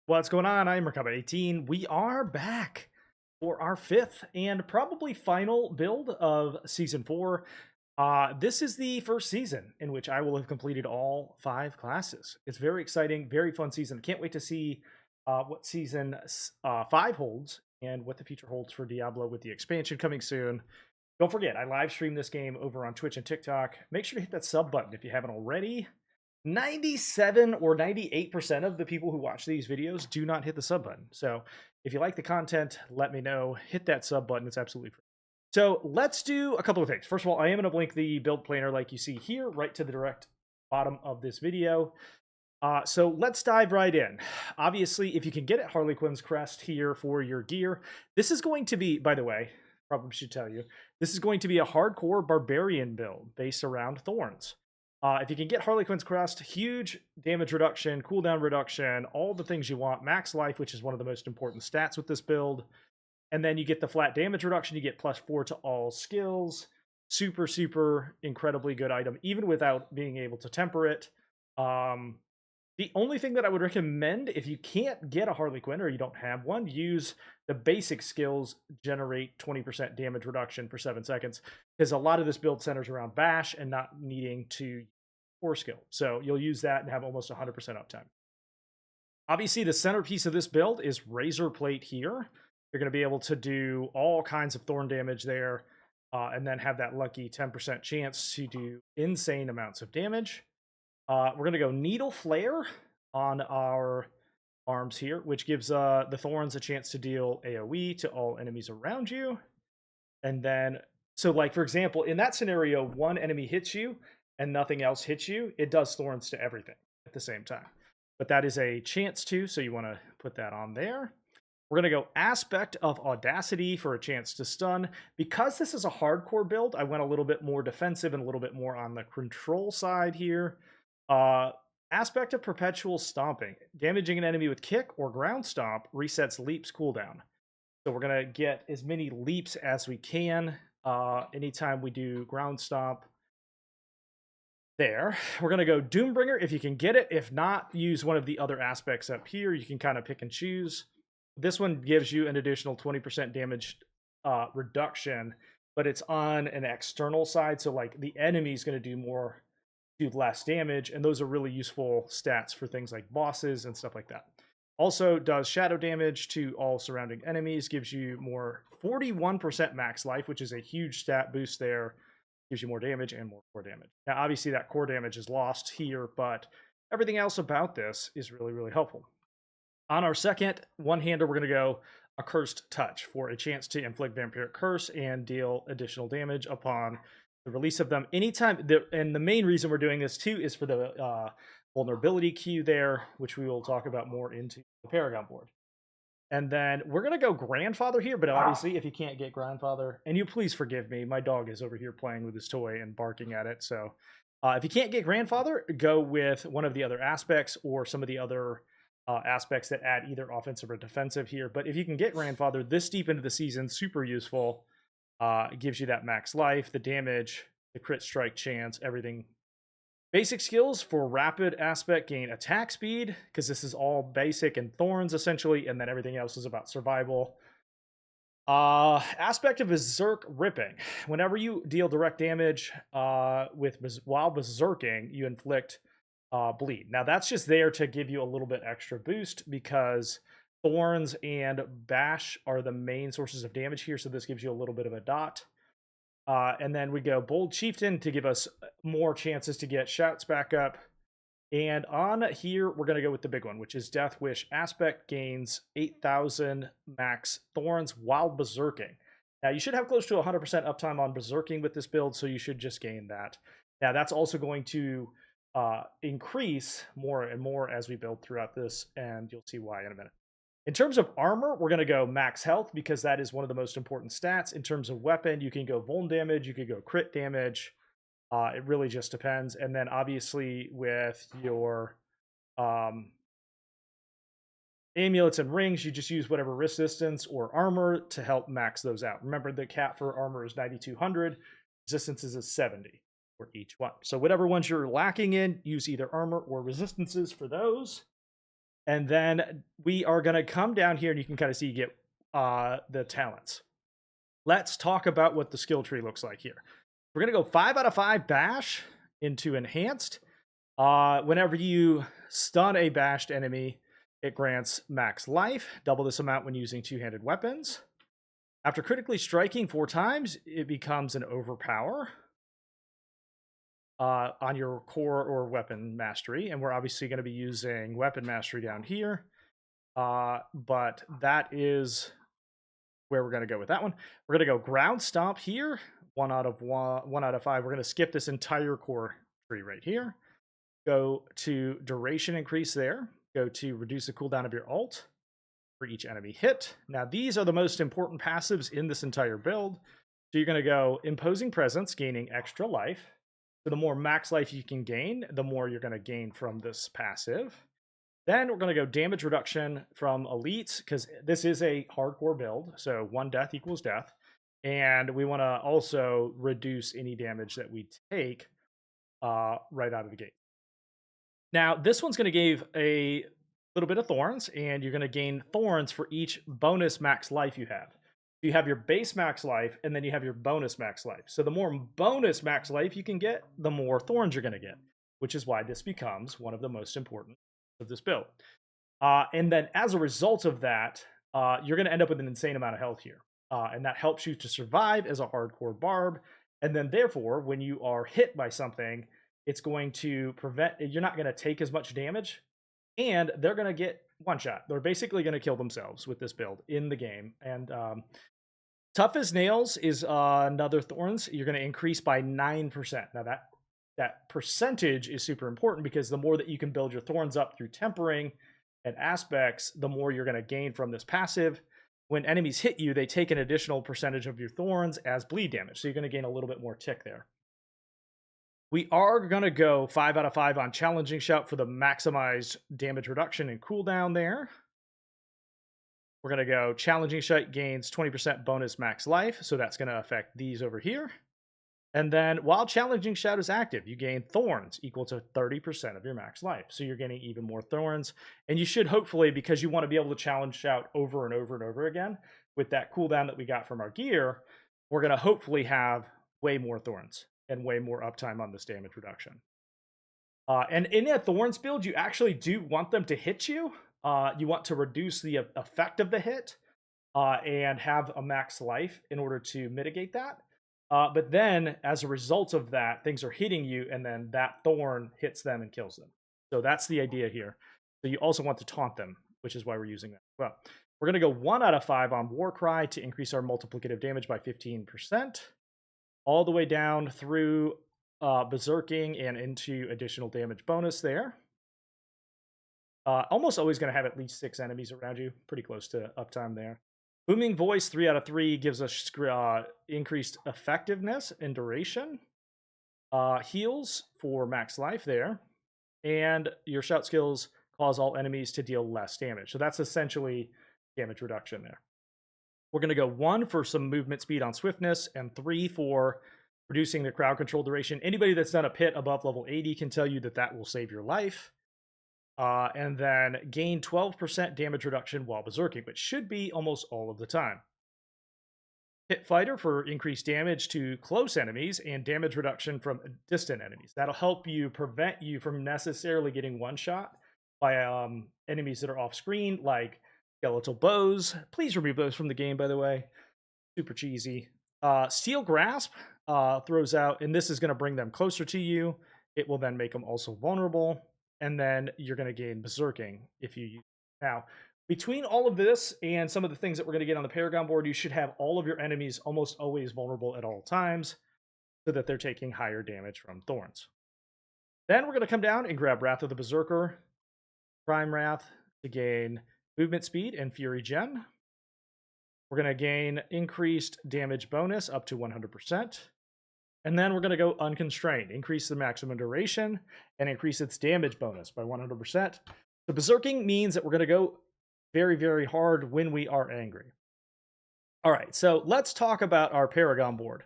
What's going on? I'm Mercaba18. We are back for our fifth and probably final build of Season 4. This is the first season in which I will have completed all 5 classes. It's very exciting, very fun season. Can't wait to see what Season 5 holds and what the future holds for Diablo with the expansion coming soon. Don't forget, I live stream this game over on Twitch and TikTok. Make sure to hit that sub button if you haven't already. 97 or 98% of the people who watch these videos do not hit the sub button. So if you like the content, let me know. Hit that sub button. It's absolutely free. So let's do a couple of things. First of all, I am going to link the build planner like you see here, right to the direct bottom of this video. So let's dive right in. Obviously, if you can get it, Harley Quinn's crest here for your gear. This is going to be, by the way, probably should tell you, this is going to be a hardcore barbarian build based around thorns. If you can get Harley Quinn's crest, huge damage reduction, cooldown reduction, all the things you want, max life, which is one of the most important stats with this build. And then you get the flat damage reduction, you get +4 to all skills. Super, super incredibly good item, even without being able to temper it. The only thing that I would recommend, if you can't get a Harley Quinn or you don't have one, use the basic skills, generate 20% damage reduction for 7 seconds, because a lot of this build centers around bash and not needing to core skill. So you'll use that and have almost 100% uptime. Obviously, the centerpiece of this build is Razor Plate here. You're going to be able to do all kinds of thorn damage there, and then have that lucky 10% chance to do insane amounts of damage. We're going to go Needle Flare on our arms here, which gives the Thorns a chance to deal AoE to all enemies around you. And then, so like, for example, in that scenario, one enemy hits you and nothing else hits you, it does Thorns to everything at the same time. But that is a chance to, so you want to put that on there. We're going to go Aspect of Audacity for a chance to stun. Because this is a hardcore build, I went a little bit more defensive and a little bit more on the control side here. Aspect of Perpetual Stomping. Damaging an enemy with kick or ground stomp resets leaps cooldown. So we're going to get as many leaps as we can anytime we do ground stomp. There. We're going to go Doombringer if you can get it. If not, use one of the other aspects up here. You can kind of pick and choose. This one gives you an additional 20% damage reduction, but it's on an external side. So like the enemy's going to do less damage, and those are really useful stats for things like bosses and stuff like that. Also does shadow damage to all surrounding enemies, gives you more 41% max life, which is a huge stat boost there. Gives you more damage and more core damage. Now, obviously, that core damage is lost here, but everything else about this is really, really helpful. On our second one-hander, we're going to go Accursed Touch for a chance to inflict Vampiric Curse and deal additional damage upon the release of them anytime. And the main reason we're doing this too is for the vulnerability queue there, which we will talk about more into the Paragon board. And then we're going to go Grandfather here, but obviously if you can't get Grandfather, and you please forgive me, my dog is over here playing with his toy and barking at it. So if you can't get Grandfather, go with one of the other aspects or some of the other aspects that add either offensive or defensive here. But if you can get Grandfather this deep into the season, super useful. It gives you that max life, the damage, the crit strike chance, everything. Basic skills for rapid aspect gain attack speed, because this is all basic and thorns essentially, and then everything else is about survival. Aspect of Berserk Ripping. Whenever you deal direct damage while berserking, you inflict bleed. Now that's just there to give you a little bit extra boost because Thorns and Bash are the main sources of damage here, so this gives you a little bit of a dot. And then we go Bold Chieftain to give us more chances to get shouts back up. And on here, we're going to go with the big one, which is Death Wish Aspect gains 8,000 max Thorns while berserking. Now, you should have close to 100% uptime on berserking with this build, so you should just gain that. Now, that's also going to increase more and more as we build throughout this, and you'll see why in a minute. In terms of armor, we're going to go max health because that is one of the most important stats. In terms of weapon, you can go vuln damage, you could go crit damage. It really just depends. And then obviously with your amulets and rings, you just use whatever resistance or armor to help max those out. Remember, the cap for armor is 9,200. Resistance is 70 for each one. So whatever ones you're lacking in, use either armor or resistances for those. And then we are going to come down here and you can kind of see you get the talents. Let's talk about what the skill tree looks like here. We're going to go 5 out of 5 bash into enhanced. Whenever you stun a bashed enemy, it grants max life, double this amount when using two-handed weapons. After critically striking 4 times, it becomes an overpower on your core or weapon mastery. And we're obviously going to be using weapon mastery down here. But that is where we're going to go with that one. We're going to go ground stomp here. 1 out of 5. We're going to skip this entire core tree right here. Go to duration increase there. Go to reduce the cooldown of your ult for each enemy hit. Now, these are the most important passives in this entire build. So you're going to go imposing presence, gaining extra life. So the more max life you can gain, the more you're going to gain from this passive. Then we're going to go damage reduction from elites, because this is a hardcore build. So 1 death equals death. And we want to also reduce any damage that we take right out of the gate. Now, this one's going to give a little bit of thorns, and you're going to gain thorns for each bonus max life you have. You have your base max life, and then you have your bonus max life. So the more bonus max life you can get, the more thorns you're going to get, which is why this becomes one of the most important of this build. And then as a result of that, you're going to end up with an insane amount of health here. And that helps you to survive as a hardcore barb. And then therefore, when you are hit by something, it's going to prevent, you're not going to take as much damage, and they're going to get one shot. They're basically going to kill themselves with this build in the game. And tough as nails is another thorns. You're going to increase by 9%. Now that percentage is super important, because the more that you can build your thorns up through tempering and aspects, the more you're going to gain from this passive. When enemies hit you, they take an additional percentage of your thorns as bleed damage. So you're going to gain a little bit more tick there. We are going to go 5 out of 5 on Challenging Shout for the maximized damage reduction and cooldown there. We're going to go Challenging Shout gains 20% bonus max life, so that's going to affect these over here. And then while Challenging Shout is active, you gain thorns equal to 30% of your max life. So you're getting even more thorns. And you should hopefully, because you want to be able to Challenge Shout over and over and over again, with that cooldown that we got from our gear, we're going to hopefully have way more thorns and way more uptime on this damage reduction. And in a thorns build, you actually do want them to hit you. You want to reduce the effect of the hit and have a max life in order to mitigate that. But then, as a result of that, things are hitting you, and then that thorn hits them and kills them. So that's the idea here. So you also want to taunt them, which is why we're using that as well. We're going to go 1 out of 5 on Warcry to increase our multiplicative damage by 15%. All the way down through berserking and into additional damage bonus there. Almost always going to have at least 6 enemies around you. Pretty close to uptime there. Booming Voice 3 out of 3 gives us increased effectiveness and duration. Heals for max life there. And your shout skills cause all enemies to deal less damage. So that's essentially damage reduction there. We're going to go 1 for some movement speed on swiftness, and 3 for reducing the crowd control duration. Anybody that's done a pit above level 80 can tell you that that will save your life. And then gain 12% damage reduction while berserking, which should be almost all of the time. Pit Fighter for increased damage to close enemies and damage reduction from distant enemies. That'll help you prevent you from necessarily getting one-shot by enemies that are off-screen, like skeletal bows. Please remove those from the game, by the way. Super cheesy. Steel Grasp throws out, and this is going to bring them closer to you. It will then make them also vulnerable. And then you're going to gain berserking if you use it. Now, between all of this and some of the things that we're going to get on the Paragon board, you should have all of your enemies almost always vulnerable at all times, so that they're taking higher damage from thorns. Then we're going to come down and grab Wrath of the Berserker, Prime Wrath, to gain movement speed and Fury Gem. We're going to gain increased damage bonus up to 100%. And then we're going to go Unconstrained, increase the maximum duration, and increase its damage bonus by 100%. So berserking means that we're going to go very, very hard when we are angry. All right, so let's talk about our Paragon board.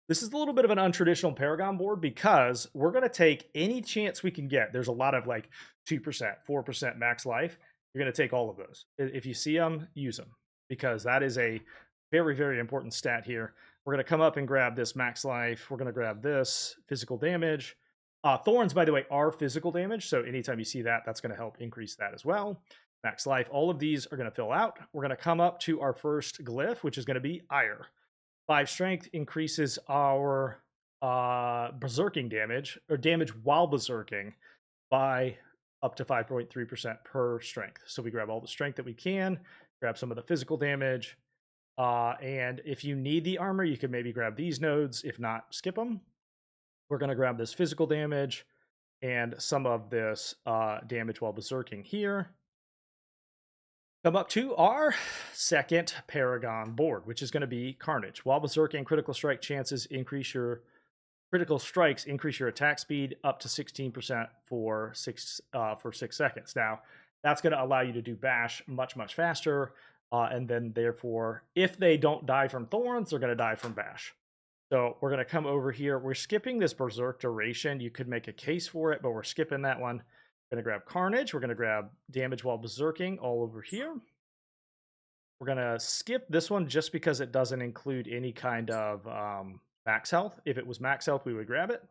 This is a little bit of an untraditional Paragon board because we're going to take any chance we can get. There's a lot of like 2%, 4% max life. you're going to take all of those. If you see them, use them, because that is a very, very important stat here. We're going to come up and grab this max life. We're going to grab this physical damage. Thorns, by the way, are physical damage. So anytime you see that, that's going to help increase that as well. Max life, all of these are going to fill out. We're going to come up to our first glyph, which is going to be ire. 5 strength increases our berserking damage, or damage while berserking, by up to 5.3% per strength. So we grab all the strength that we can, grab some of the physical damage, and if you need the armor, you can maybe grab these nodes. If not, skip them. We're going to grab this physical damage and some of this damage while berserking here. Come up to our second Paragon board, which is going to be Carnage. While berserking, critical strike chances increase your critical strikes increase your attack speed up to 16% for 6 seconds. Now, that's going to allow you to do bash much, much faster. And then, therefore, if they don't die from thorns, they're going to die from bash. So we're going to come over here. We're skipping this berserk duration. You could make a case for it, but we're skipping that one. We're going to grab Carnage. We're going to grab damage while berserking all over here. We're going to skip this one just because it doesn't include any kind of max health. If it was max health, we would grab it.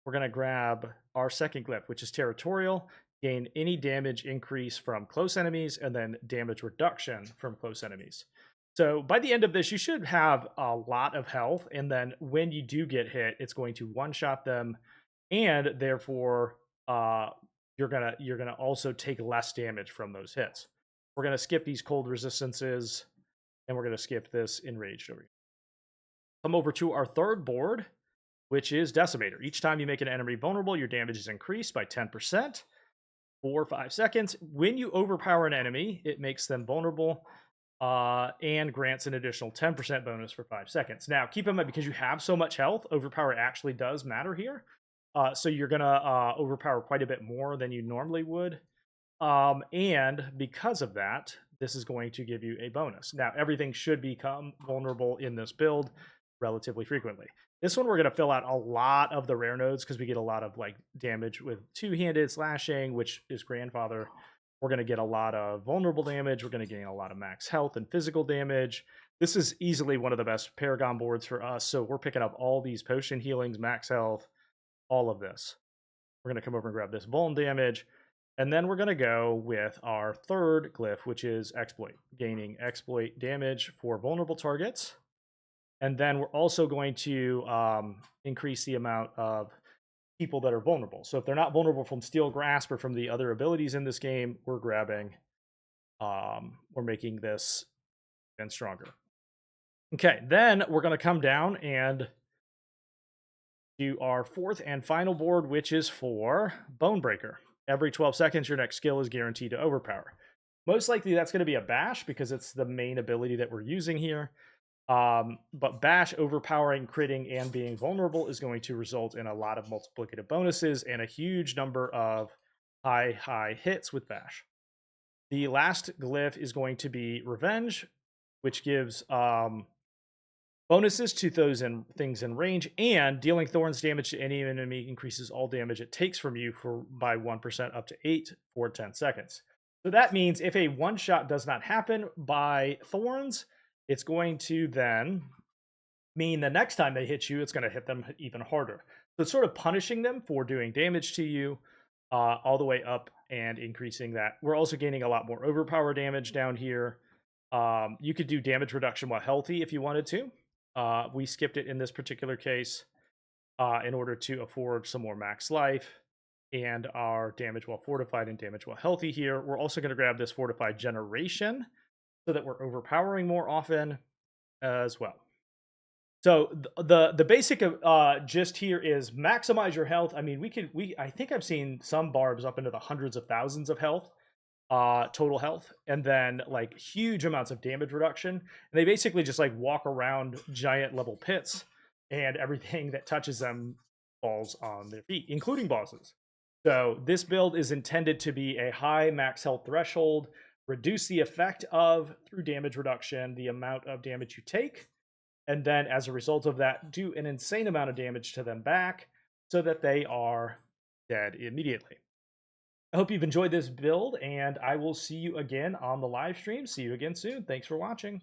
We're going to grab our second glyph, which is Territorial. Gain any damage increase from close enemies, and then damage reduction from close enemies. So by the end of this, you should have a lot of health, and then when you do get hit, it's going to one-shot them, and therefore you're gonna also take less damage from those hits. We're gonna skip these cold resistances, and we're gonna skip this enraged over here. Come over to our third board, which is Decimator. Each time you make an enemy vulnerable, your damage is increased by 10% for 5 seconds. When you overpower an enemy, it makes them vulnerable and grants an additional 10% bonus for 5 seconds. Now, keep in mind, because you have so much health, overpower actually does matter here. So you're going to overpower quite a bit more than you normally would. And because of that, this is going to give you a bonus. Now, everything should become vulnerable in this build relatively frequently. This one, we're going to fill out a lot of the rare nodes because we get a lot of like damage with two-handed slashing, which is grandfather. We're going to get a lot of vulnerable damage. We're going to gain a lot of max health and physical damage. This is easily one of the best Paragon boards for us. So we're picking up all these potion healings, max health, all of this. We're going to come over and grab this vuln damage. And then we're going to go with our third glyph, which is Exploit, gaining exploit damage for vulnerable targets. And then we're also going to increase the amount of people that are vulnerable. So if they're not vulnerable from Steel Grasp or from the other abilities in this game, we're grabbing, we're making this even stronger. Okay, then we're going to come down and do our fourth and final board, which is for Bonebreaker. Every 12 seconds, your next skill is guaranteed to overpower. Most likely that's going to be a bash because it's the main ability that we're using here. But bash, overpowering, critting, and being vulnerable is going to result in a lot of multiplicative bonuses and a huge number of high hits with bash. The last glyph is going to be Revenge, which gives bonuses to those things in range, and dealing thorns damage to any enemy increases all damage it takes from you by 1% up to 8 for 10 seconds. So that means if a one-shot does not happen by thorns, it's going to then mean the next time they hit you, it's going to hit them even harder. So it's sort of punishing them for doing damage to you all the way up and increasing that. We're also gaining a lot more overpower damage down here. You could do damage reduction while healthy if you wanted to. We skipped it in this particular case in order to afford some more max life and our damage while fortified and damage while healthy here. We're also going to grab this fortified generation so that we're overpowering more often as well. So the basic gist here is maximize your health. I mean, I think I've seen some barbs up into the hundreds of thousands of health, total health, and then like huge amounts of damage reduction. And they basically just like walk around giant level pits, and everything that touches them falls on their feet, including bosses. So this build is intended to be a high max health threshold, reduce the effect of, through damage reduction, the amount of damage you take, and then as a result of that, do an insane amount of damage to them back so that they are dead immediately. I hope you've enjoyed this build, and I will see you again on the live stream. See you again soon. Thanks for watching.